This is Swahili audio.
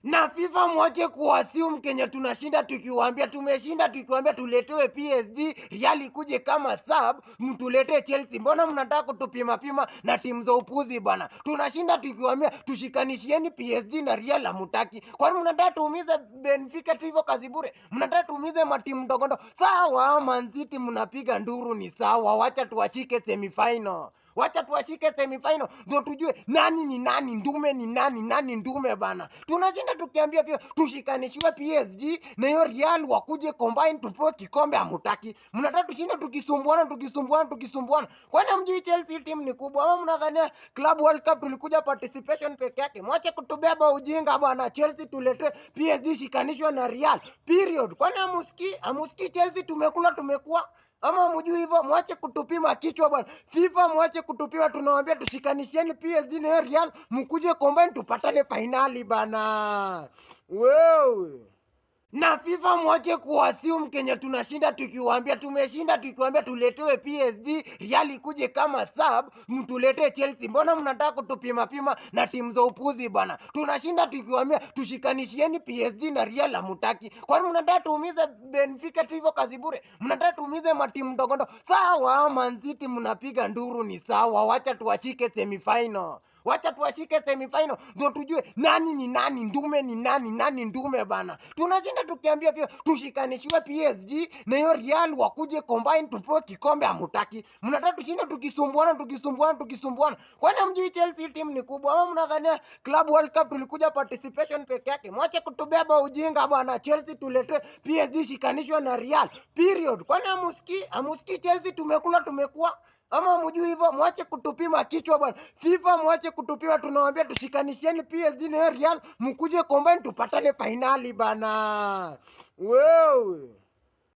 Na FIFA mwache kuassume Kenya tunashinda tukiwaambia tumeshinda tukiwaambia tuletewe PSG, Real ikuje kama sub, mtuletee Chelsea. Mbona mnataka kutupima pima na timu za upuzi bana? Tunashinda tukiwaambia tushikanishieni PSG na Real hamutaki. Kwani mnataka tuumize Benfica tu hivyo kazi bure? Mnataka tuumize matimu ndogo ndogo? Sawa, Man City mnapiga nduru ni sawa, wacha tuwashike semifinal. Wacha tuwashike semifinal ndio tujue nani ni nani, ndume ni nani, nani ndume bana. Tunashinda tukiambia vile tushikanishiwe PSG na hiyo Real wakuje combine tupewe kikombe, hamutaki. Mnataka tushinda tukisumbuana. Kwani mjui Chelsea team ni kubwa ama mnadhania Club World Cup tulikuja participation peke yake? Mwache kutubeba ujinga bana. Chelsea tulete PSG shikanishwa na Real. Period. Kwani amuski Chelsea tumekuwa ama mjui hivyo? Mwache kutupima kichwa bwana. FIFA mwache kutupima, tunawaambia tushikanisheni PSG na Real mkuje combine tupatane finali bana. Wewe. Na FIFA mwache kuassume Kenya tunashinda tukiwaambia tumeshinda tukiwaambia tuletewe PSG, Real ikuje kama sub, mtuletee Chelsea. Mbona mnataka kutupima pima na timu za upuzi bana? Tunashinda tukiwaambia tushikanishieni PSG na Real hamutaki. Kwani mnataka tuumize Benfica tu hivyo kazi bure? Mnataka tuumize matimu ndogo ndogo? Sawa, Man City mnapiga nduru ni sawa, wacha tuwashike semifinal. Wacha tuwashike semifinal ndio tujue nani ni nani, ndume ni nani, nani ndume bana. Tunashinda tukiambia vile tushikanishiwe PSG na hiyo Real wakuje combine tupewe kikombe, hamutaki. Mnataka tushinda tukisumbuana. Kwani mjui Chelsea team ni kubwa ama mnadhania Club World Cup tulikuja participation peke yake? Mwache kutubeba ujinga bwana. Chelsea tulete PSG shikanishwa na Real. Period. Kwani amuski Chelsea tumekuwa ama mjui hivyo? Mwache kutupima kichwa bwana. FIFA mwache kutupima, tunawaambia tushikanisheni PSG na Real mkuje combine tupatane finali bana. Wewe.